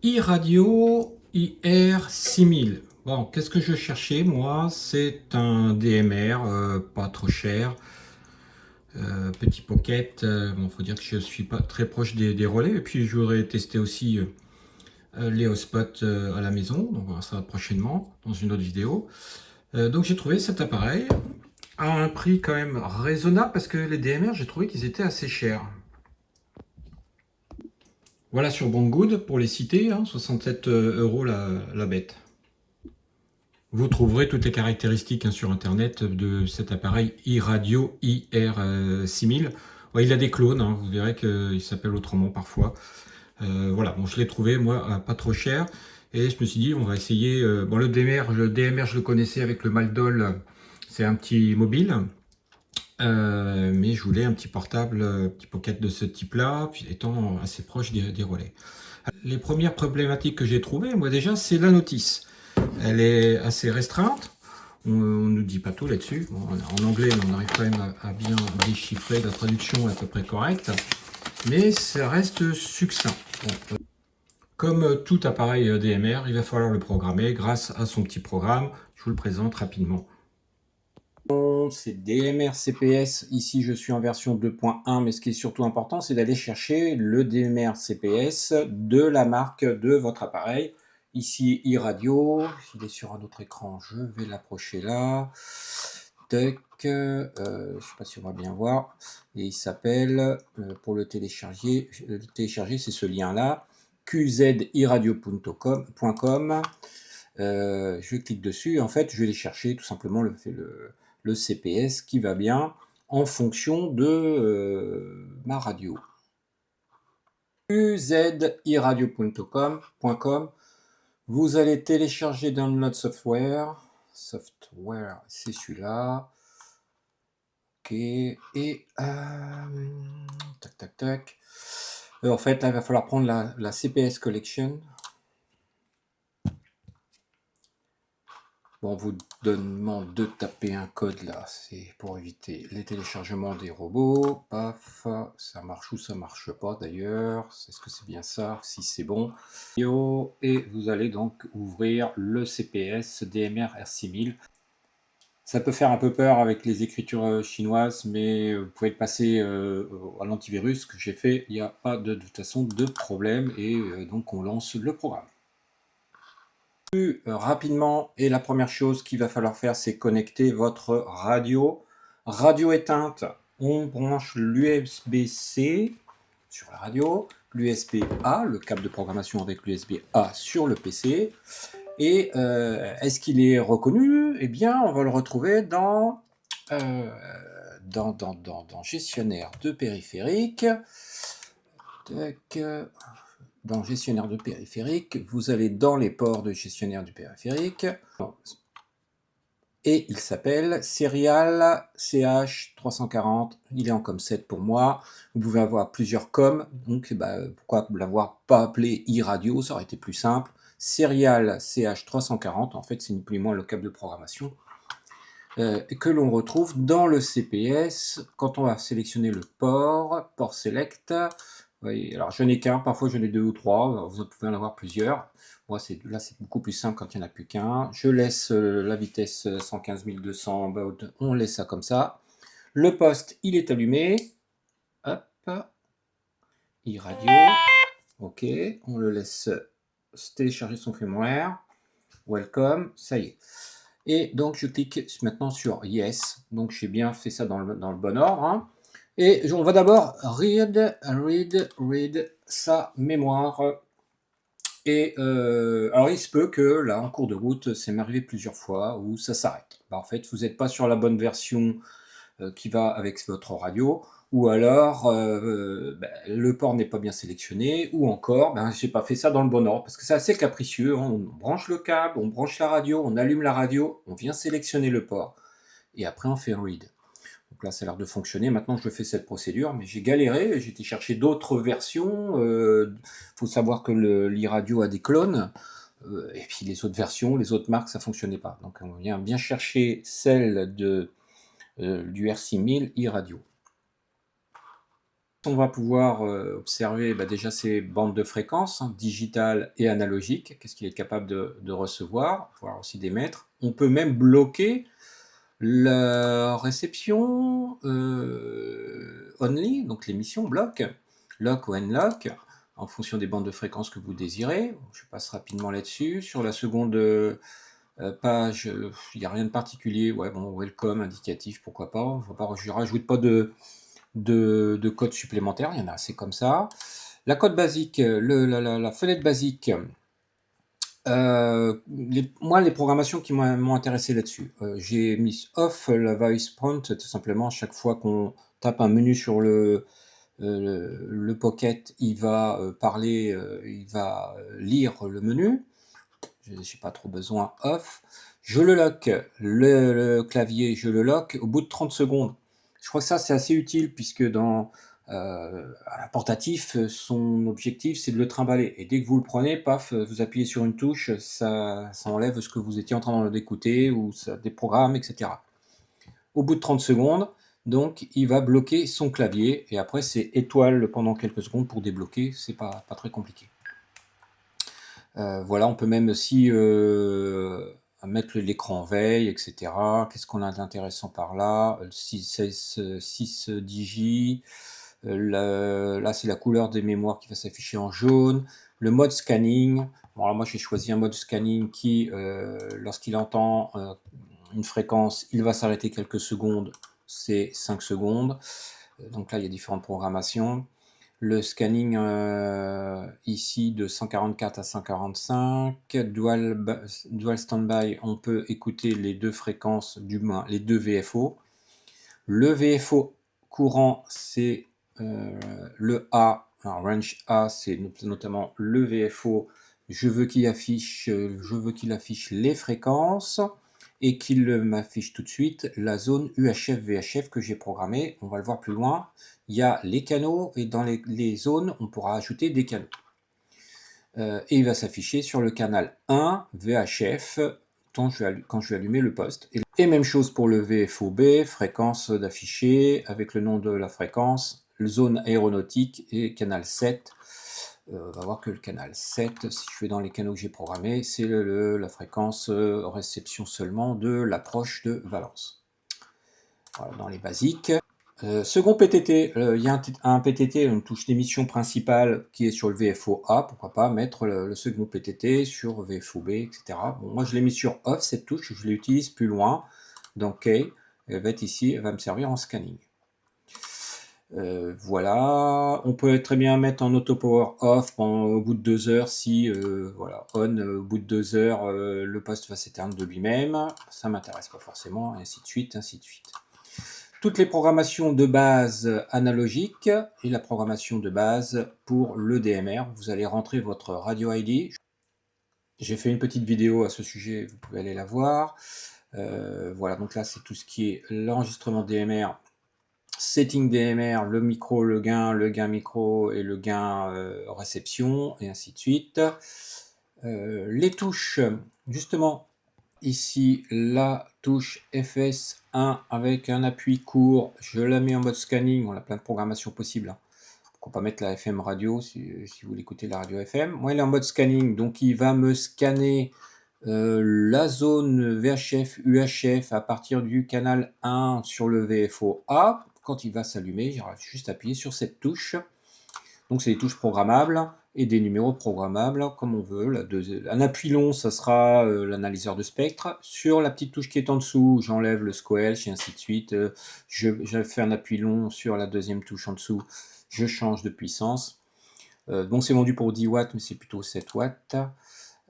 iRadio IR6000. Bon, qu'est-ce que je cherchais moi? C'est un DMR pas trop cher, petit pocket. Bon, faut dire que je suis pas très proche des relais. Et puis je voudrais tester aussi les hotspots à la maison. Donc on verra ça prochainement dans une autre vidéo. Donc j'ai trouvé cet appareil à un prix quand même raisonnable parce que les DMR, j'ai trouvé qu'ils étaient assez chers. Voilà sur Banggood pour les citer, hein, 67 € la bête. Vous trouverez toutes les caractéristiques sur internet de cet appareil iRadio IR6000. Ouais, il a des clones, hein, vous verrez qu'il s'appelle autrement parfois. Voilà, bon, je l'ai trouvé moi pas trop cher et je me suis dit on va essayer. Bon, le DMR je le connaissais avec le Maldol, c'est un petit mobile. Mais je voulais un petit portable, petit pocket de ce type-là, puis étant assez proche des relais. Les premières problématiques que j'ai trouvées, moi déjà, c'est la notice. Elle est assez restreinte. On ne nous dit pas tout là-dessus. Bon, en anglais, on arrive quand même à bien déchiffrer. La traduction est à peu près correcte. Mais ça reste succinct. Bon, comme tout appareil DMR, il va falloir le programmer grâce à son petit programme. Je vous le présente rapidement. C'est DMR CPS. Ici, je suis en version 2.1, mais ce qui est surtout important, c'est d'aller chercher le DMR CPS de la marque de votre appareil. Ici, iRadio. Il est sur un autre écran, je vais l'approcher là. Tac. Je ne sais pas si on va bien voir. Et il s'appelle, pour le télécharger, c'est ce lien-là, qziradio.com. Je clique dessus. En fait, je vais aller chercher tout simplement le CPS qui va bien en fonction de ma radio. qziradio.com. Vous allez télécharger Download Software. Software, c'est celui-là. Ok. Et tac, tac, tac. En fait, là, il va falloir prendre la CPS Collection. Bon, on vous demande de taper un code là, c'est pour éviter les téléchargements des robots. Paf, ça marche ou ça marche pas d'ailleurs. Est-ce que c'est bien ça? Si c'est bon. Et vous allez donc ouvrir le CPS DMR R6000. Ça peut faire un peu peur avec les écritures chinoises, mais vous pouvez le passer à l'antivirus, ce que j'ai fait. Il n'y a pas de toute façon de problème et donc on lance le programme. Rapidement, et la première chose qu'il va falloir faire, c'est connecter votre radio. Radio éteinte, on branche l'USB-C sur la radio, l'USB-A, le câble de programmation avec l'USB-A sur le PC. Et est-ce qu'il est reconnu? Eh bien, on va le retrouver dans gestionnaire de périphérique. Tac. Dans gestionnaire de périphérique, vous allez dans les ports de gestionnaire du périphérique et il s'appelle Serial CH340. Il est en COM7 pour moi. Vous pouvez avoir plusieurs COM, donc pourquoi ne l'avoir pas appelé iRadio, ça aurait été plus simple. Serial CH340, en fait c'est ni plus ni moins le câble de programmation que l'on retrouve dans le CPS quand on va sélectionner le port select. Oui, alors je n'ai qu'un, parfois j'en ai deux ou trois, vous pouvez en avoir plusieurs. Moi, là, c'est beaucoup plus simple quand il n'y en a plus qu'un. Je laisse la vitesse 115 200 baud, on laisse ça comme ça. Le poste, il est allumé. Hop. iRadio. Ok, on le laisse télécharger son firmware. Welcome, ça y est. Et donc, je clique maintenant sur Yes. Donc, j'ai bien fait ça dans le bon ordre. Hein. Et on va d'abord read sa mémoire. Et alors, il se peut que là, en cours de route, c'est m'arrivé plusieurs fois où ça s'arrête. En fait, vous n'êtes pas sur la bonne version qui va avec votre radio, ou alors le port n'est pas bien sélectionné, ou encore j'ai pas fait ça dans le bon ordre, parce que c'est assez capricieux, hein. On branche le câble, on branche la radio, on allume la radio, on vient sélectionner le port, et après on fait un read. Donc là ça a l'air de fonctionner, maintenant je fais cette procédure, mais j'ai galéré, j'ai été chercher d'autres versions, faut savoir que l'iRadio a des clones, et puis les autres versions, les autres marques, ça fonctionnait pas. Donc on vient bien chercher celle du R6000 iRadio. On va pouvoir observer déjà ces bandes de fréquences, hein, digitales et analogiques, qu'est-ce qu'il est capable de recevoir, voire aussi d'émettre. On peut même bloquer la réception only, donc l'émission block, lock ou unlock, en fonction des bandes de fréquences que vous désirez. Je passe rapidement là-dessus. Sur la seconde page, il n'y a rien de particulier. Ouais, bon, welcome, indicatif, pourquoi pas. Je rajoute pas de code supplémentaire, il y en a assez comme ça. La code basique, la fenêtre basique, moi, les programmations qui m'ont intéressé là-dessus, j'ai mis off la voice prompt, tout simplement. Chaque fois qu'on tape un menu sur le Pocket, il va parler, il va lire le menu. Je n'ai pas trop besoin off. Je le lock, le clavier, je le lock au bout de 30 secondes. Je crois que ça, c'est assez utile puisque dans un portatif, son objectif, c'est de le trimballer. Et dès que vous le prenez, paf, vous appuyez sur une touche, ça enlève ce que vous étiez en train d'écouter ou ça déprogramme, etc. Au bout de 30 secondes, donc, il va bloquer son clavier et après, c'est étoile pendant quelques secondes pour débloquer. C'est pas très compliqué. Voilà, on peut même aussi mettre l'écran en veille, etc. Qu'est-ce qu'on a d'intéressant par là? 6 digi. Là, c'est la couleur des mémoires qui va s'afficher en jaune. Le mode scanning. Bon, alors moi, j'ai choisi un mode scanning qui, lorsqu'il entend une fréquence, il va s'arrêter quelques secondes. C'est 5 secondes. Donc là, il y a différentes programmations. Le scanning ici de 144 à 145, dual standby, on peut écouter les deux fréquences, du moins les deux VFO. Le VFO courant, c'est le A, alors range A, c'est notamment le VFO. Je veux qu'il affiche les fréquences et qu'il m'affiche tout de suite la zone UHF-VHF que j'ai programmée. On va le voir plus loin. Il y a les canaux et dans les zones, on pourra ajouter des canaux. Et il va s'afficher sur le canal 1 VHF quand je vais allumer le poste. Et même chose pour le VFOB, fréquence d'afficher avec le nom de la fréquence, zone aéronautique et canal 7. On va voir que le canal 7, si je vais dans les canaux que j'ai programmés, c'est la fréquence réception seulement de l'approche de Valence. Voilà, dans les basiques. Second PTT, il y a un PTT, une touche d'émission principale qui est sur le VFO-A, pourquoi pas mettre le second PTT sur VFO-B, etc. Bon, moi je l'ai mis sur off cette touche, je l'utilise plus loin, donc elle va être ici, elle va me servir en scanning. Voilà, on peut très bien mettre en auto power off au bout de 2 heures si voilà, on au bout de 2 heures le poste va s'éteindre de lui-même, ça m'intéresse pas forcément, et ainsi de suite, ainsi de suite. Toutes les programmations de base analogiques et la programmation de base pour le DMR. Vous allez rentrer votre radio ID. J'ai fait une petite vidéo à ce sujet, vous pouvez aller la voir. Voilà, donc là c'est tout ce qui est l'enregistrement DMR, setting DMR, le micro, le gain micro et le gain réception, et ainsi de suite. Les touches, justement, ici la touche FS1 avec un appui court, je la mets en mode scanning, on a plein de programmations possibles. Hein. Pourquoi pas mettre la FM radio si vous voulez écouter la radio FM. Moi il est en mode scanning, donc il va me scanner la zone VHF, UHF à partir du canal 1 sur le VFO-A. Quand il va s'allumer, j'aurai juste appuyer sur cette touche. Donc c'est des touches programmables et des numéros programmables comme on veut. Un appui long, ça sera l'analyseur de spectre. Sur la petite touche qui est en dessous, j'enlève le squelch et ainsi de suite. Je fais un appui long sur la deuxième touche en dessous, je change de puissance. Donc c'est vendu pour 10 watts, mais c'est plutôt 7 watts.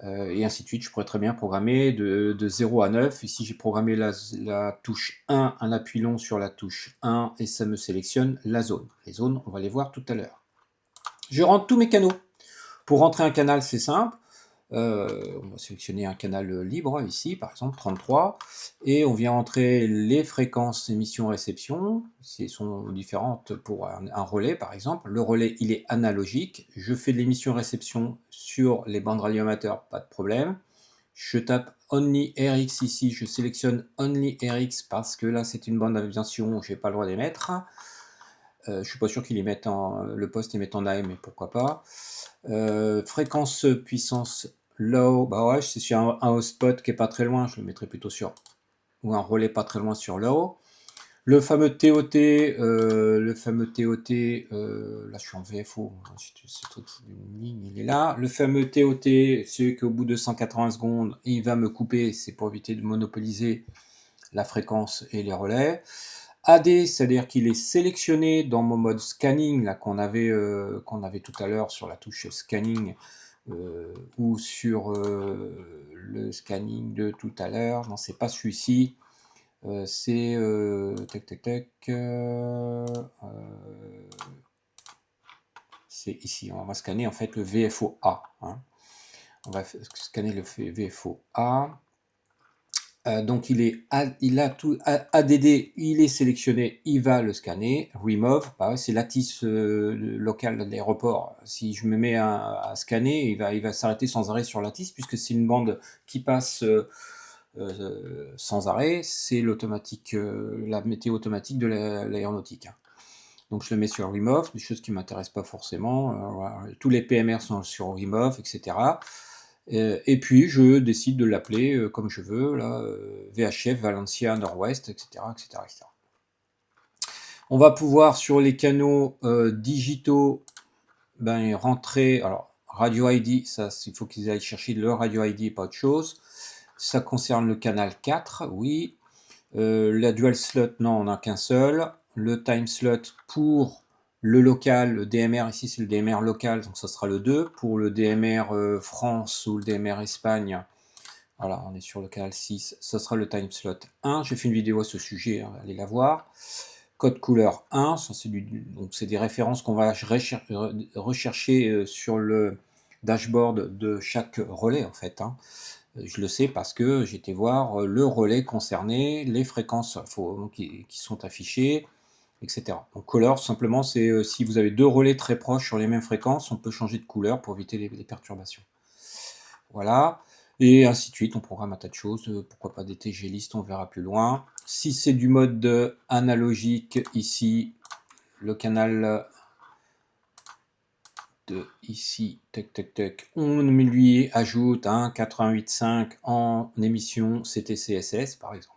Et ainsi de suite, je pourrais très bien programmer de 0 à 9. Ici, j'ai programmé la touche 1, un appui long sur la touche 1, et ça me sélectionne la zone. Les zones, on va les voir tout à l'heure. Je rentre tous mes canaux. Pour rentrer un canal, c'est simple. On va sélectionner un canal libre, ici, par exemple, 33. Et on vient entrer les fréquences émission-réception. Elles sont différentes pour un relais, par exemple. Le relais, il est analogique. Je fais de l'émission-réception sur les bandes radioamateurs, pas de problème. Je tape Only RX ici. Je sélectionne Only RX parce que là, c'est une bande d'aviation où je n'ai pas le droit d'émettre. Je suis pas sûr qu'ils les mettent le poste, ils mettent en AM, mais pourquoi pas. Fréquence puissance low, bah ouais, c'est sur un hotspot qui est pas très loin, je le mettrai plutôt sur, ou un relais pas très loin sur low. Le fameux TOT, là je suis en VFO, ce truc d'une ligne, il est là. Le fameux TOT, c'est qu'au bout de 180 secondes, il va me couper, c'est pour éviter de monopoliser la fréquence et les relais. AD, c'est-à-dire qu'il est sélectionné dans mon mode scanning, là qu'on avait tout à l'heure sur la touche scanning, ou sur le scanning de tout à l'heure. Non, c'est pas celui-ci. C'est c'est ici. On va scanner en fait le VFO-A. Hein. On va scanner le VFO-A. Donc il a tout ADD, il est sélectionné, il va le scanner. Remove, bah, c'est l'ATIS local de l'aéroport. Si je me mets à scanner, il va s'arrêter sans arrêt sur l'ATIS puisque c'est une bande qui passe sans arrêt. C'est l'automatique, la météo automatique de l'aéronautique. Donc je le mets sur Remove, des choses qui ne m'intéressent pas forcément. Voilà. Tous les PMR sont sur Remove, etc. Et puis je décide de l'appeler comme je veux, là, VHF, Valencia, Nord-Ouest, etc., etc., etc. On va pouvoir sur les canaux digitaux rentrer, alors Radio ID, ça il faut qu'ils aillent chercher le Radio ID, pas autre chose. Ça concerne le canal 4, oui. La dual slot, non, on n'a qu'un seul. Le time slot pour le local, le DMR, ici c'est le DMR local, donc ça sera le 2. Pour le DMR France ou le DMR Espagne, voilà, on est sur le canal 6, ça sera le time slot 1. J'ai fait une vidéo à ce sujet, hein, allez la voir. Code couleur 1, c'est des références qu'on va rechercher sur le dashboard de chaque relais en fait. Hein. Je le sais parce que j'ai été voir le relais concerné, les fréquences qui sont affichées, etc. Donc color, simplement, c'est si vous avez deux relais très proches sur les mêmes fréquences, on peut changer de couleur pour éviter les perturbations. Voilà, et ainsi de suite, on programme un tas de choses, pourquoi pas des TG list, on verra plus loin. Si c'est du mode analogique, ici, le canal de ici, tac, tac, tac, on lui ajoute un 88.5 en émission CTCSS, par exemple.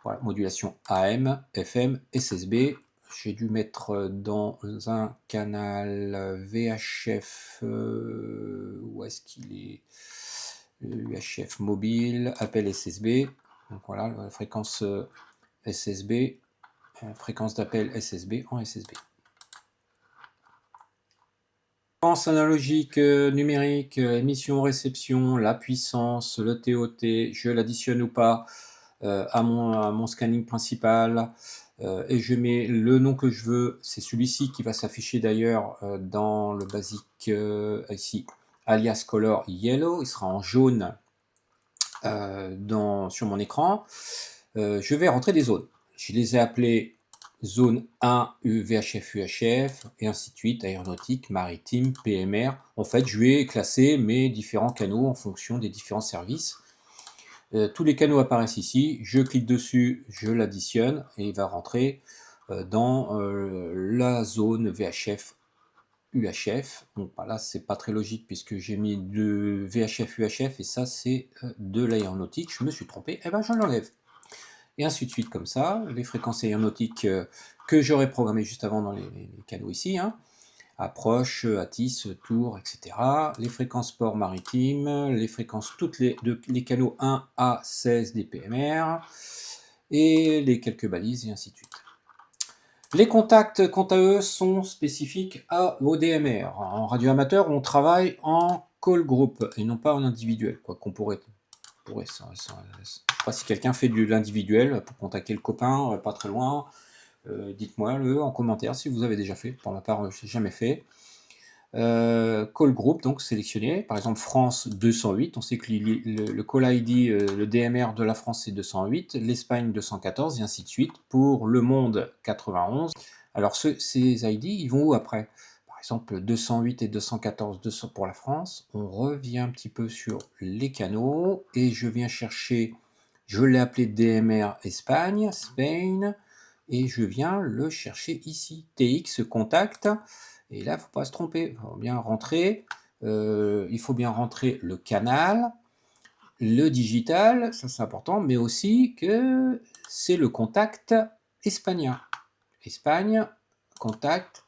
Voilà, modulation AM, FM, SSB. J'ai dû mettre dans un canal VHF, où est-ce qu'il est, VHF mobile, appel SSB. Donc voilà, la fréquence SSB, fréquence d'appel SSB en SSB. Fréquence analogique, numérique, émission, réception, la puissance, le TOT, je l'additionne ou pas à mon scanning principal. Et je mets le nom que je veux, c'est celui-ci qui va s'afficher d'ailleurs dans le basique ici, alias color yellow, il sera en jaune sur mon écran. Je vais rentrer des zones. Je les ai appelées zone 1, VHF, UHF, et ainsi de suite, aéronautique, maritime, PMR. En fait, je vais classer mes différents canaux en fonction des différents services. Tous les canaux apparaissent ici, je clique dessus, je l'additionne, et il va rentrer dans la zone VHF, UHF. Donc là, c'est pas très logique puisque j'ai mis de VHF, UHF, et ça, c'est de l'aéronautique. Je me suis trompé, et ben je l'enlève. Et ainsi de suite comme ça, les fréquences aéronautiques que j'aurais programmées juste avant dans les canaux ici, hein. Approche, ATIS, tour, etc. Les fréquences port maritime, les fréquences, les canaux 1 à 16 des PMR, et les quelques balises, et ainsi de suite. Les contacts, quant à eux, sont spécifiques au DMR. En radio amateur, on travaille en call group, et non pas en individuel, quoi qu'on pourrait je ne sais pas si quelqu'un fait de l'individuel pour contacter le copain, pas très loin. Dites-moi en commentaire si vous avez déjà fait. Pour ma part, je n'ai jamais fait. Call group, donc sélectionné. Par exemple, France 208. On sait que le call ID, le DMR de la France, c'est 208. L'Espagne, 214, et ainsi de suite. Pour le monde, 91. Alors, ces ID, ils vont où après ? Par exemple, 208 et 214, 200 pour la France. On revient un petit peu sur les canaux et je viens chercher, je l'ai appelé DMR Espagne, Spain. et je viens le chercher ici. TX contact, et là, il ne faut pas se tromper. Il faut bien rentrer, le canal, le digital, ça c'est important, mais aussi que c'est le contact espagnol. Espagne, contact,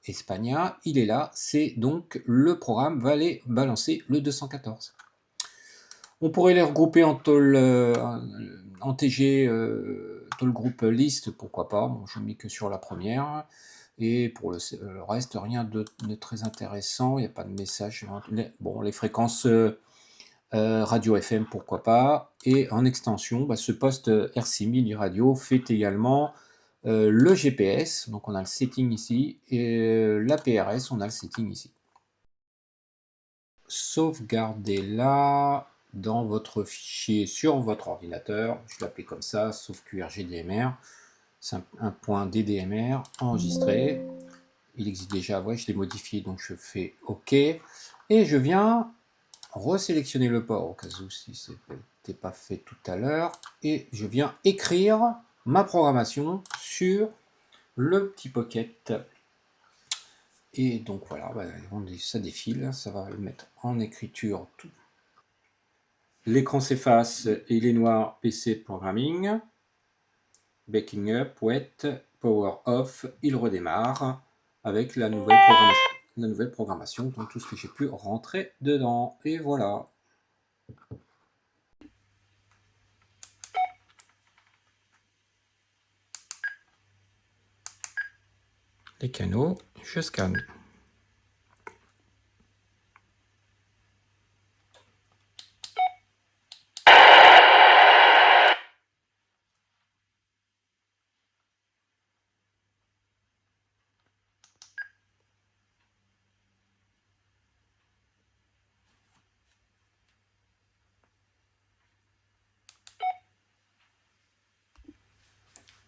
Espagna, il est là, c'est donc le programme va aller balancer le 214. On pourrait les regrouper en en TG, toll group list, pourquoi pas, bon, je ne mets que sur la première, et pour le reste, rien de très intéressant, il n'y a pas de message, bon, les fréquences radio FM, pourquoi pas, et en extension, ce poste R6000 radio fait également le GPS, donc on a le setting ici, et la PRS, on a le setting ici. Sauvegardez-la dans votre fichier sur votre ordinateur, je l'ai appelé comme ça, sauf QRGDMR, c'est un point DDMR enregistré, il existe déjà, ouais, je l'ai modifié, donc je fais OK, et je viens resélectionner le port au cas où si ce n'était pas fait tout à l'heure, et je viens écrire ma programmation sur le petit pocket. Et donc voilà, ça défile, ça va le mettre en écriture tout. L'écran s'efface et il est noir, PC Programming. Backing up, wet, power off, il redémarre avec la nouvelle programmation, donc tout ce que j'ai pu rentrer dedans. Et voilà. Les canaux, je scanne.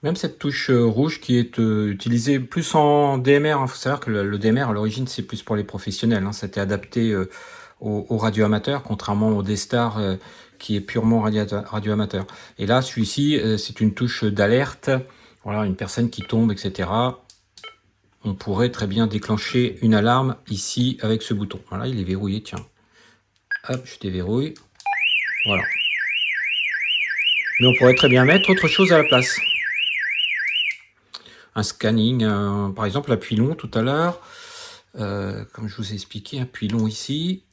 Même cette touche rouge qui est utilisée plus en DMR, il faut savoir que le DMR à l'origine c'est plus pour les professionnels, hein, c'était adapté aux radioamateurs, contrairement au D-Star qui est purement radioamateur. Et là celui-ci c'est une touche d'alerte, voilà, une personne qui tombe, etc. On pourrait très bien déclencher une alarme ici avec ce bouton. Voilà, il est verrouillé, tiens. Hop, je déverrouille. Voilà. Mais on pourrait très bien mettre autre chose à la place. Un scanning, par exemple appui long tout à l'heure, comme je vous ai expliqué, appui long ici,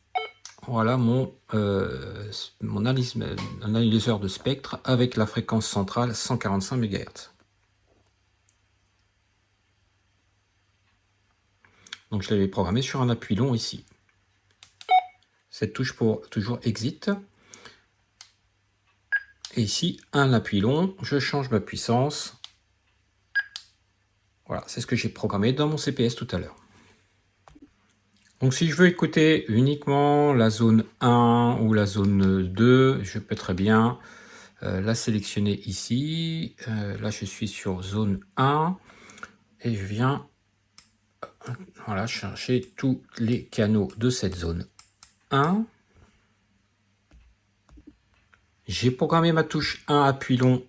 voilà mon analyseur de spectre avec la fréquence centrale 145 MHz. Donc je l'avais programmé sur un appui long ici. Cette touche pour toujours exit. Et ici, un appui long, je change ma puissance. Voilà, c'est ce que j'ai programmé dans mon CPS tout à l'heure. Donc si je veux écouter uniquement la zone 1 ou la zone 2, je peux très bien la sélectionner ici. Là, je suis sur zone 1 et je viens voilà, chercher tous les canaux de cette zone 1. J'ai programmé ma touche 1 appui long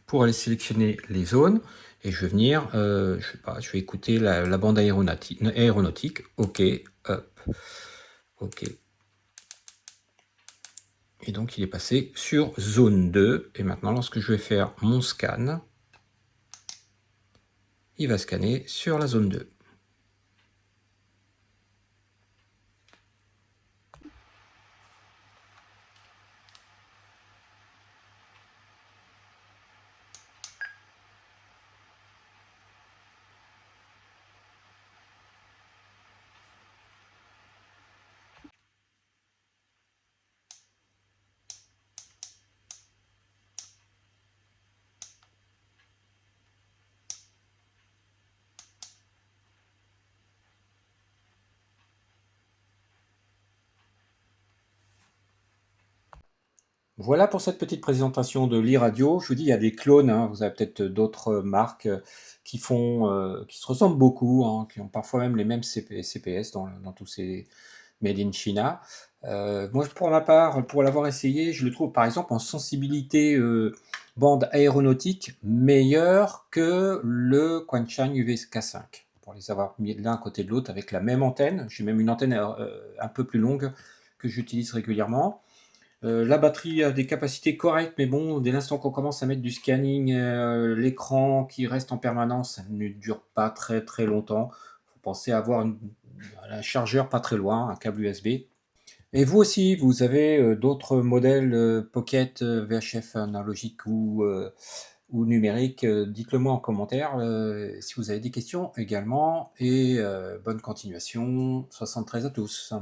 pour aller sélectionner les zones. Et je vais venir, je sais pas, je vais écouter la bande aéronautique. OK, hop, OK. Et donc, il est passé sur zone 2. Et maintenant, lorsque je vais faire mon scan, il va scanner sur la zone 2. Voilà pour cette petite présentation de l'e-radio. Je vous dis, il y a des clones, hein. Vous avez peut-être d'autres marques qui se ressemblent beaucoup, hein, qui ont parfois même les mêmes CPS dans tous ces Made in China. Moi, pour ma part, pour l'avoir essayé, je le trouve par exemple en sensibilité bande aéronautique meilleure que le Quanshine UVK5, pour les avoir mis l'un à côté de l'autre avec la même antenne. J'ai même une antenne un peu plus longue que j'utilise régulièrement. La batterie a des capacités correctes, mais bon, dès l'instant qu'on commence à mettre du scanning, l'écran qui reste en permanence, ça ne dure pas très très longtemps. Il faut penser à avoir un chargeur pas très loin, un câble USB. Et vous aussi, vous avez d'autres modèles Pocket VHF analogique ou numérique, dites-le moi en commentaire si vous avez des questions également. Et bonne continuation, 73 à tous.